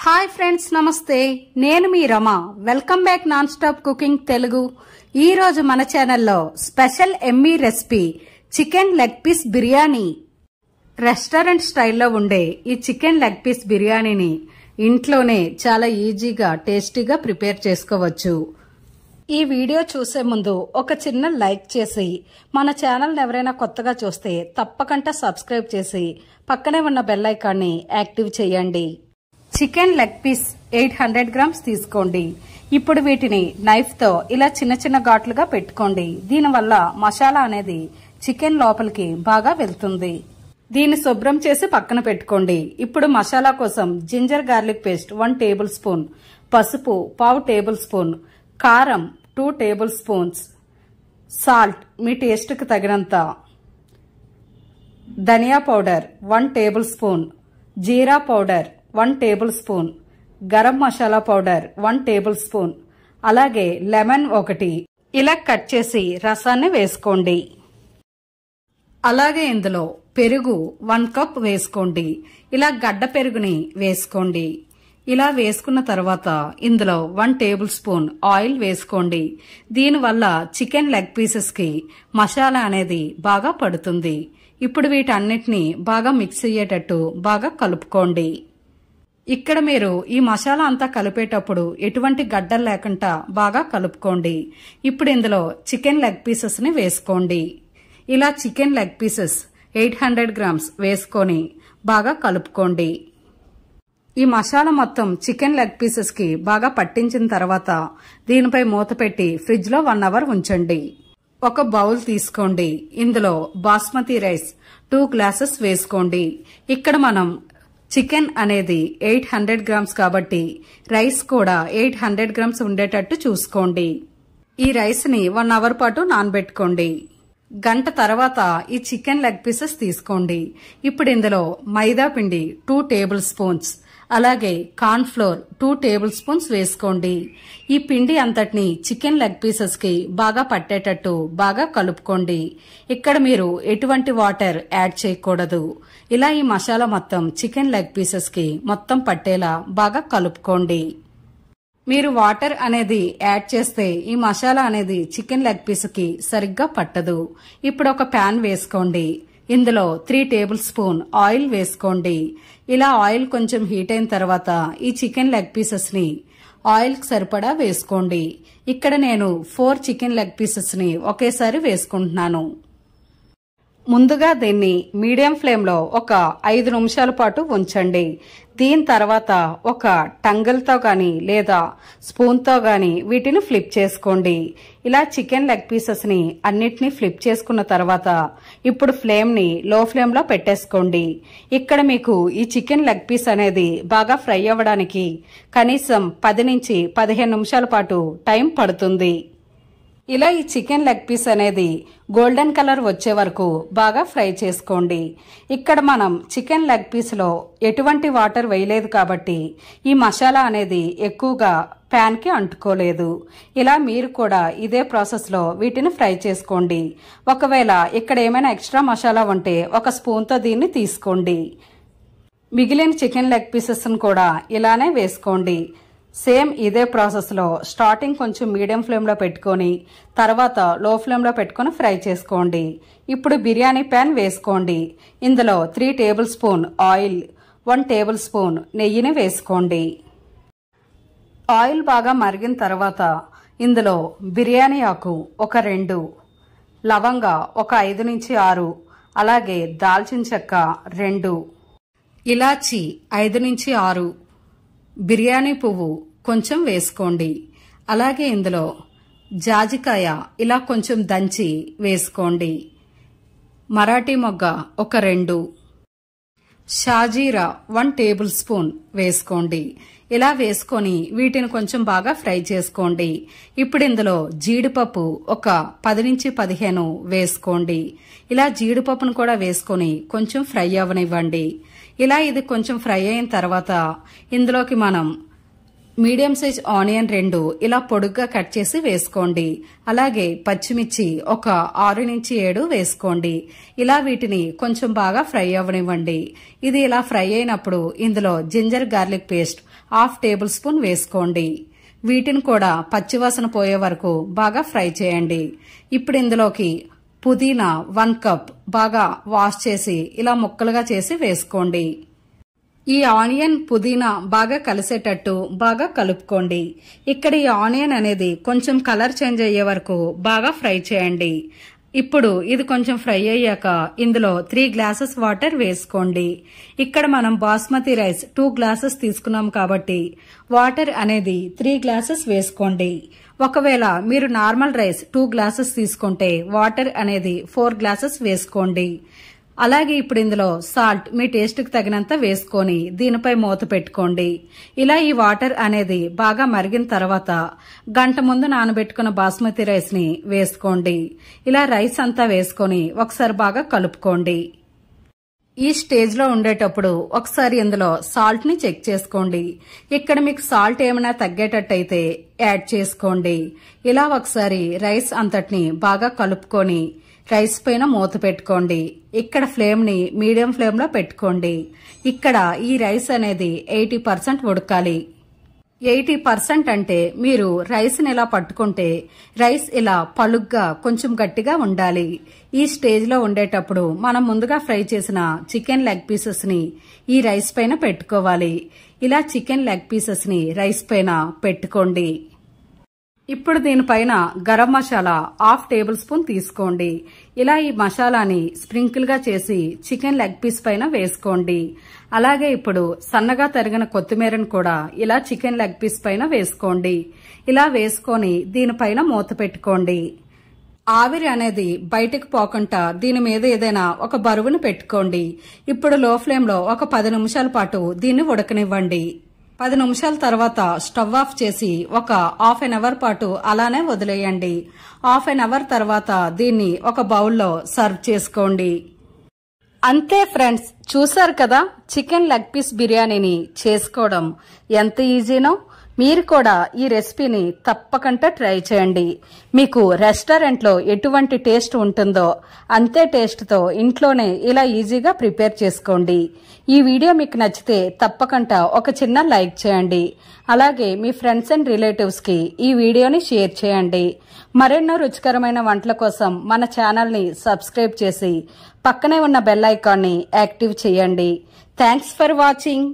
Hi friends, నమస్తే. నేను మీ Rama. Welcome back non stop cooking Telugu. ఈ రోజు మన ఛానల్లో స్పెషల్ ఎమ్మీ recipe chicken leg piece biryani. Restaurant స్టైల్లో ఉండే ఈ చికెన్ లెగ్ పీస్ బిర్యానీని ఇంట్లోనే చాలా ఈజీగా టేస్టీగా ప్రిపేర్ చేసుకోవచ్చు. ఈ వీడియో చూసే ముందు ఒక చిన్న లైక్ చేసి మన ఛానల్ ఎవరైనా కొత్తగా చూస్తే తప్పకుండా సబ్స్క్రైబ్ చేసి పక్కనే ఉన్న బెల్ ఐకాన్ని యాక్టివ్ చేయండి. చికెన్ లెగ్ పీస్ 800 గ్రామ్స్ తీసుకోండి. ఇప్పుడు వీటిని నైఫ్ తో ఇలా చిన్న చిన్న ఘాట్లుగా పెట్టుకోండి. దీనివల్ల మసాలా అనేది చికెన్ లోపలికి బాగా వెళ్తుంది. దీన్ని శుభ్రం చేసి పక్కన పెట్టుకోండి. ఇప్పుడు మసాలా కోసం ginger garlic paste 1 table spoon, పసుపు 1/2 టేబుల్ స్పూన్, కారం 2 టేబుల్ స్పూన్స్, సాల్ట్ మీ టేస్ట్కి తగినంత, ధనియా పౌడర్ 1 టేబుల్ స్పూన్, జీరా powder 1 table spoon, garam masala powder 1 table spoon, అలాగే లెమన్ 1 ఇలా కట్ చేసి రసాన్ని వేసుకోండి. అలాగే ఇందులో పెరుగు 1 కప్ వేసుకోండి. ఇలా గడ్డ పెరుగుని వేసుకోండి. ఇలా వేసుకున్న తర్వాత ఇందులో 1 టేబుల్ స్పూన్ ఆయిల్ వేసుకోండి. దీనివల్ల చికెన్ లెగ్ పీసెస్ కి మసాలా అనేది బాగా పడుతుంది. ఇప్పుడు వీటన్నిటిని బాగా మిక్స్ అయ్యేటట్టు బాగా కలుపుకోండి. ఇక్కడ మీరు ఈ మసాలా అంతా కలిపేటప్పుడు ఎటువంటి గడ్డలు లేకుండా బాగా కలుపుకోండి. ఇప్పుడు ఇందులో చికెన్ లెగ్ పీసెస్ ని వేసుకోండి. ఇలా చికెన్ లెగ్ పీసెస్ 800 గ్రామ్స్ వేసుకొని బాగా కలుపుకోండి. ఈ మసాలా మొత్తం చికెన్ లెగ్ పీసెస్ కి బాగా పట్టించిన తర్వాత దీనిపై మూత పెట్టి ఫ్రిడ్జ్ లో 1 అవర్ ఉంచండి. ఒక బౌల్ తీసుకోండి. ఇందులో బాస్మతి రైస్ 2 గ్లాసెస్ వేసుకోండి. ఇక్కడ మనం చికెన్ అనేది 800 గ్రామ్స్ కాబట్టి రైస్ కూడా 800 గ్రామ్స్ ఉండేటట్టు చూసుకోండి. ఈ రైస్ ని 1 అవర్ పాటు నానబెట్టుకోండి. గంట తర్వాత ఈ చికెన్ లెగ్ పీసెస్ తీసుకోండి. ఇప్పుడు ఇందులో మైదా పిండి 2 టేబుల్ స్పూన్స్, అలాగే కార్న్ ఫ్లోర్ 2 టేబుల్ స్పూన్స్ వేసుకోండి. ఈ పిండి అంతటిని చికెన్ లెగ్ పీసెస్ కి బాగా పట్టేటట్టు బాగా కలుపుకోండి. ఇక్కడ మీరు ఎటువంటి వాటర్ యాడ్ చేయకూడదు. ఇలా ఈ మసాలా మొత్తం చికెన్ లెగ్ పీసెస్ కి మొత్తం పట్టేలా బాగా కలుపుకోండి. మీరు వాటర్ అనేది యాడ్ చేస్తే ఈ మసాలా అనేది చికెన్ లెగ్ పీస్ కి సరిగ్గా పట్టదు. ఇప్పుడు ఒక ప్యాన్ వేసుకోండి. ఇందులో 3 టేబుల్ స్పూన్ ఆయిల్ వేసుకోండి. ఇలా ఆయిల్ కొంచెం హీట్ అయిన తర్వాత ఈ చికెన్ లెగ్ పీసెస్ ని ఆయిల్ కి సరిపడా వేసుకోండి. ఇక్కడ నేను 4 చికెన్ లెగ్ పీసెస్ ని ఒకేసారి వేసుకుంటున్నాను. ముందుగా దీన్ని మీడియం ఫ్లేమ్ లో ఒక 5 నిమిషాల పాటు ఉంచండి. దీని తర్వాత ఒక టంగల్తో గాని లేదా స్పూన్ తో గాని వీటిని ఫ్లిప్ చేసుకోండి. ఇలా చికెన్ లెగ్ పీసెస్ ని అన్నిటినీ ఫ్లిప్ చేసుకున్న తర్వాత ఇప్పుడు ఫ్లేమ్ ని లో ఫ్లేమ్ లో పెట్టేసుకోండి. ఇక్కడ మీకు ఈ చికెన్ లెగ్ పీస్ అనేది బాగా ఫ్రై అవ్వడానికి కనీసం 10 నుంచి 15 నిమిషాల పాటు టైం పడుతుంది. ఇలా ఈ చికెన్ లెగ్ పీస్ అనేది గోల్డెన్ కలర్ వచ్చే వరకు బాగా ఫ్రై చేసుకోండి. ఇక్కడ మనం చికెన్ లెగ్ పీస్ లో ఎటువంటి వాటర్ వేయలేదు కాబట్టి ఈ మసాలా అనేది ఎక్కువగా ప్యాన్ కి అంటుకోలేదు. ఇలా మీరు కూడా ఇదే ప్రాసెస్ లో వీటిని ఫ్రై చేసుకోండి. ఒకవేళ ఇక్కడ ఏమైనా ఎక్స్ట్రా మసాలా ఉంటే ఒక స్పూన్ తో దీన్ని తీసుకోండి. మిగిలిన చికెన్ లెగ్ పీసెస్ కూడా ఇలానే వేసుకోండి. సేమ్ ఇదే ప్రాసెస్ లో స్టార్టింగ్ కొంచెం మీడియం ఫ్లేమ్ లో పెట్టుకొని తర్వాత లో ఫ్లేమ్ లో పెట్టుకొని ఫ్రై చేసుకోండి. ఇప్పుడు బిర్యానీ ప్యాన్ వేసుకోండి. ఇందులో 3 table spoon oil, 1 table spoon నెయ్యిని వేసుకోండి. ఆయిల్ బాగా మరిగిన తర్వాత ఇందులో బిర్యానీ ఆకు ఒక 2, లవంగ ఒక 5 నుంచి 6, అలాగే దాల్చిన చెక్క 2, ఇలాచి 5 నుంచి 6, బిర్యానీ పువ్వు కొంచెం వేసుకోండి. అలాగే ఇందులో జాజికాయ ఇలా కొంచెం దంచి వేసుకోండి. మరాఠీ మొగ్గ ఒక 2, షాజీరా 1 టేబుల్ స్పూన్ వేసుకోండి. ఇలా వేసుకొని వీటిని కొంచెం బాగా ఫ్రై చేసుకోండి. ఇప్పుడు ఇందులో జీడిపప్పు ఒక 10 నుంచి 15 వేసుకోండి. ఇలా జీడిపప్పును కూడా వేసుకొని కొంచెం ఫ్రై అవ్వనివ్వండి. ఇలా ఇది కొంచెం ఫ్రై అయిన తర్వాత ఇందులోకి మనం మీడియం సైజ్ ఆనియన్ 2 ఇలా పొడుగ్గా కట్ చేసి వేసుకోండి. అలాగే పచ్చిమిర్చి ఒక 6 నుంచి 7 వేసుకోండి. ఇలా వీటిని కొంచెం బాగా ఫ్రై అవ్వనివ్వండి. ఇది ఇలా ఫ్రై అయినప్పుడు ఇందులో ginger garlic paste 1/2 table spoon వేసుకోండి. వీటిని కూడా పచ్చివాసన పోయే వరకు బాగా ఫ్రై చేయండి. ఇప్పుడు ఇందులోకి పుదీనా 1 కప్ బాగా వాష్ చేసి ఇలా ముక్కలుగా చేసి వేసుకోండి. ఈ ఆనియన్ పుదీనా బాగా కలిసేటట్టు బాగా కలుపుకోండి. ఇక్కడ ఈ ఆనియన్ అనేది కొంచెం కలర్ చేంజ్ అయ్యే వరకు బాగా ఫ్రై చేయండి. ఇప్పుడు ఇది కొంచెం ఫ్రై అయ్యాక ఇందులో 3 గ్లాసెస్ వాటర్ వేసుకోండి. ఇక్కడ మనం బాస్మతి రైస్ 2 గ్లాసెస్ తీసుకున్నాం కాబట్టి వాటర్ అనేది 3 గ్లాసెస్ వేసుకోండి. ఒకవేళ మీరు నార్మల్ రైస్ 2 గ్లాసెస్ తీసుకుంటే వాటర్ అనేది 4 గ్లాసెస్ వేసుకోండి. అలాగే ఇప్పుడు ఇందులో సాల్ట్ మీ టేస్ట్కి తగినంత వేసుకొని దీనిపై మూత పెట్టుకోండి. ఇలా ఈ వాటర్ అనేది బాగా మరిగిన తర్వాత గంట ముందు నానబెట్టుకున్న బాస్మతి రైస్ ని వేసుకోండి. ఇలా రైస్ అంతా వేసుకొని ఒకసారి బాగా కలుపుకోండి. ఈ స్టేజ్ లో ఉండేటప్పుడు ఒకసారి ఇందులో సాల్ట్ ని చెక్ చేసుకోండి. ఇక్కడ మీకు సాల్ట్ ఏమైనా తగ్గేటట్టయితే యాడ్ చేసుకోండి. ఇలా ఒకసారి రైస్ అంతటిని బాగా కలుపుకొని రైస్ పైన మూత పెట్టుకోండి. ఇక్కడ ఫ్లేమ్ ని మీడియం ఫ్లేమ్ లో పెట్టుకోండి. ఇక్కడ ఈ రైస్ అనేది 80% ఉడకాలి. 80% అంటే మీరు రైస్ ని ఇలా పట్టుకుంటే రైస్ ఇలా పలుగ్గా కొంచెం గట్టిగా ఉండాలి. ఈ స్టేజ్ లో ఉండేటప్పుడు మనం ముందుగా ఫ్రై చేసిన చికెన్ లెగ్ పీసెస్ ని ఈ రైస్ పైన పెట్టుకోవాలి. ఇలా చికెన్ లెగ్ పీసెస్ ని రైస్ పైన పెట్టుకోండి. ఇప్పుడు దీనిపైన గరం మసాలా 1/2 టేబుల్ స్పూన్ తీసుకోండి. ఇలా ఈ మసాలాని స్ప్రింకిల్ గా చేసి చికెన్ లెగ్ పీస్ పైన వేసుకోండి. అలాగే ఇప్పుడు సన్నగా తరిగిన కొత్తిమీరను కూడా ఇలా చికెన్ లెగ్ పీస్ పైన వేసుకోండి. ఇలా వేసుకొని దీనిపైన మూత పెట్టుకోండి. ఆవిరి అనేది బయటకు పోకుండా దీని మీద ఏదైనా ఒక బరువును పెట్టుకోండి. ఇప్పుడు లో ఫ్లేమ్ లో ఒక 10 నిమిషాల పాటు దీన్ని ఉడకనివ్వండి. 10 నిమిషాల తర్వాత స్టవ్ ఆఫ్ చేసి ఒక హాఫ్ అన్ అవర్ పాటు అలానే వదిలేయండి. హాఫ్ అన్ అవర్ తర్వాత దీన్ని ఒక బౌల్లో సర్వ్ చేసుకోండి. అంతే ఫ్రెండ్స్, చూసారు కదా చికెన్ లెగ్ పీస్ బిర్యానీని చేసుకోవడం ఎంత ఈజీనో. మీరు కూడా ఈ రెసిపీని తప్పకుండా ట్రై చేయండి. మీకు రెస్టారెంట్లో ఎటువంటి టేస్ట్ ఉంటుందో అంతే టేస్ట్తో ఇంట్లోనే ఇలా ఈజీగా ప్రిపేర్ చేసుకోండి. ఈ వీడియో మీకు నచ్చితే తప్పకుండా ఒక చిన్న లైక్ చేయండి. అలాగే మీ ఫ్రెండ్స్ అండ్ రిలేటివ్స్కి ఈ వీడియోని షేర్ చేయండి. మరెన్నో రుచికరమైన వంటల కోసం మన ఛానల్ని సబ్స్క్రైబ్ చేసి పక్కనే ఉన్న బెల్ ఐకాన్ని యాక్టివ్ చేయండి. Thanks for watching.